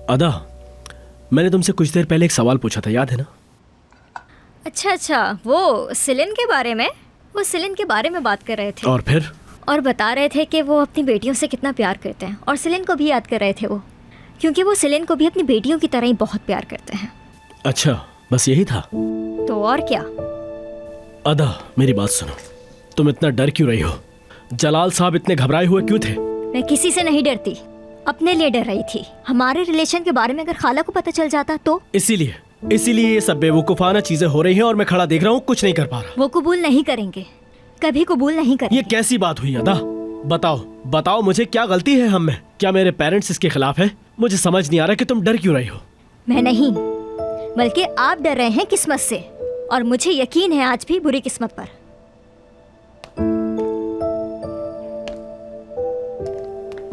अदा, मैंने तुमसे कुछ देर पहले एक सवाल पूछा था, याद है ना? अच्छा, वो सिलिन के बारे में? वो सिलिन के बारे में बात कर रहे थे। और फिर? और बता रहे थे कि वो अपनी बेटियों से कितना प्यार करते हैं, और सिलिन को भी याद कर रहे थे वो, क्योंकि वो सिलिन को भी अपनी बेटियों की तरह ही बहुत प्यार करते हैं। अच्छा, बस यही था? तो और क्या? अदा, मेरी बात सुनो, तुम इतना डर क्यों रही हो? जलाल साहब इतने घबराए हुए क्यों थे? मैं किसी से नहीं डरती, अपने लिए डर रही थी। हमारे रिलेशन के बारे में अगर खाला को पता चल जाता तो? इसीलिए ये सब बेवकूफाना चीजें हो रही हैं और मैं खड़ा देख रहा हूँ, कुछ नहीं कर पा रहा। वो कबूल नहीं करेंगे, कभी कबूल नहीं करेंगे। ये कैसी बात हुई अदा? बताओ मुझे, क्या गलती है हम में? क्या मेरे पेरेंट्स इसके खिलाफ हैं? मुझे समझ नहीं आ रहा कि तुम डर क्यों रही हो। मैं नहीं, बल्कि आप डर रहे हैं किस्मत से, और मुझे यकीन है आज भी बुरी किस्मत पर।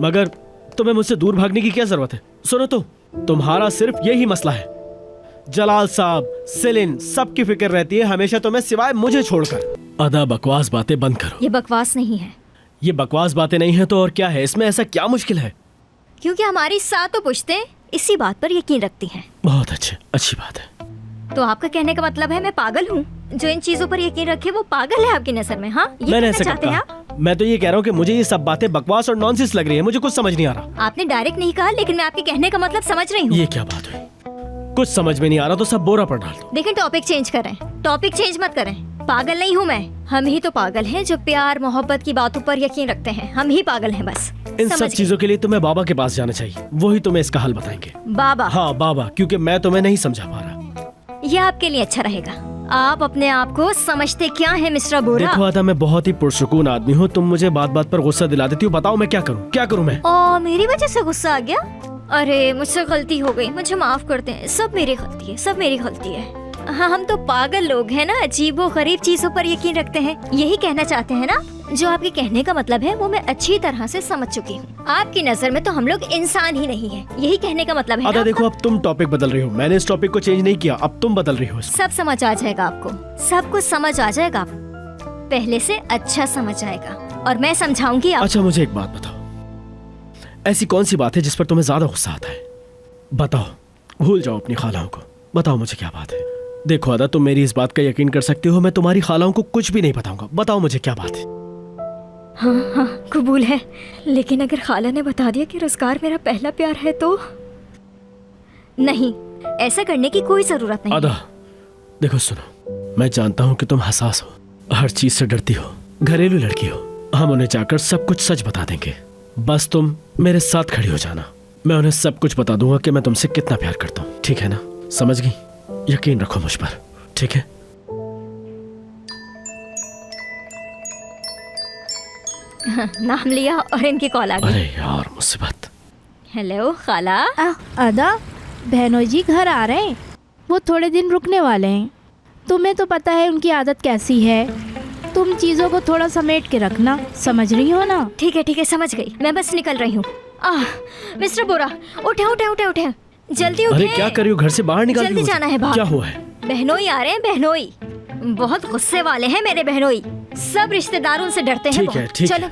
मगर तुम्हें मुझसे दूर भागने की क्या जरूरत है? सुनो तो, तुम्हारा सिर्फ यही मसला है। जलाल साहब, सिलिन, सबकी फिक्र रहती है हमेशा तुम्हें, सिवाय मुझे छोड़कर। अदा, बकवास बातें बंद करो। ये बकवास नहीं है। ये बकवास बातें नहीं है तो और क्या है? इसमें ऐसा क्या मुश्किल है? क्योंकि हमारी सातों पुश्तें इसी बात पर यकीन रखती हैं। बहुत अच्छी बात है। तो आपका कहने का मतलब है मैं पागल हूँ? जो इन चीजों पर यकीन रखे वो पागल है आपकी नजर में? हाँ, ये मैंने कहना ऐसा चाहते हैं आप? कहा? मैं तो ये कह रहा हूँ कि मुझे ये सब बातें बकवास और नॉनसेंस लग रही है, मुझे कुछ समझ नहीं आ रहा। आपने डायरेक्ट नहीं कहा, लेकिन मैं आपके कहने का मतलब समझ रही हूँ। ये क्या बात हुई? कुछ समझ में नहीं आ रहा तो सब बोरा पर डाल दो। देखें, टॉपिक चेंज करें। टॉपिक चेंज मत करें। पागल नहीं हूँ मैं, हम ही तो पागल हैं जो प्यार मोहब्बत की बातों पर यकीन रखते हैं। हम ही पागल हैं बस। इन सब चीजों के लिए तुम्हें बाबा के पास जाना चाहिए, वही तुम्हें इसका हल बताएंगे। बाबा? हाँ, बाबा, क्योंकि मैं तुम्हें नहीं समझा पा रहा। ये आपके लिए अच्छा रहेगा। आप अपने आप को समझते क्या है मिस्टर बोरा? देखो आदा, मैं बहुत ही पुरसुकून आदमी हूँ, तुम मुझे बात बात पर गुस्सा दिला देती हो। बताओ मैं क्या करूँ मैं? ओ, मेरी वजह से गुस्सा आ गया? अरे, मुझसे गलती हो गई, मुझे माफ करते हैं। सब मेरी गलती है। हाँ, हम तो पागल लोग हैं ना, अजीबो गरीब चीजों पर यकीन रखते हैं। यही कहना चाहते हैं ना? जो आपके कहने का मतलब है वो मैं अच्छी तरह से समझ चुकी हूँ। आपकी नजर में तो हम लोग इंसान ही नहीं है, यही कहने का मतलब है आदा ना? देखो, अब तुम टॉपिक बदल रही हो, मैंने इस टॉपिक को चेंज नहीं किया, अब तुम बदल रही हो। सब समझ आ जाएगा आपको, सब कुछ समझ आ जाएगा। पहले से अच्छा समझ आएगा, और मैं समझाऊंगी आपको। अच्छा, मुझे एक बात बताओ, ऐसी कौन सी बात है जिस पर तुम्हें ज्यादा गुस्सा आता है? बताओ, भूल जाओ अपनी खालाओं को, बताओ मुझे क्या बात है। देखो आदा, तुम मेरी इस बात का यकीन कर सकती हो, मैं तुम्हारी खालाओं को कुछ भी नहीं बताऊंगा। बताओ मुझे क्या बात है। हाँ, कबूल है, लेकिन अगर खाला ने बता दिया कि रोजगार मेरा पहला प्यार है तो? नहीं, ऐसा करने की कोई जरूरत नहीं। आदा देखो, सुनो, मैं जानता हूँ कि तुम हसास हो, हर चीज से डरती हो, घरेलू लड़की हो। हम उन्हें जाकर सब कुछ सच बता देंगे, बस तुम मेरे साथ खड़ी हो जाना। मैं उन्हें सब कुछ बता दूंगा कि मैं तुमसे कितना प्यार करता हूँ, ठीक है ना? समझ गई? यकीन रखो मुझ पर, ठीक है? नाम लिया और इनकी कॉल आ गई। अरे यार, मुसीबत। हेलो खाला। अदा, बहनोई जी घर आ रहे हैं, वो थोड़े दिन रुकने वाले हैं। तुम्हें तो पता है उनकी आदत कैसी है, तुम चीज़ों को थोड़ा समेट के रखना, समझ रही हो ना? ठीक है, समझ गई, मैं बस निकल रही हूँ। मिस्टर बोरा, उठे, जल्दी उठे। अरे क्या कर रही हो? घर से बाहर निकल रही हो? जल्दी जाना है बाहर। क्या हुआ है? बहनोई आ रहे हैं, बहनोई बहुत गुस्से वाले हैं मेरे बहनोई। सब रिश्तेदारों से डरते हैं। ठीक है, ठीक है। चलो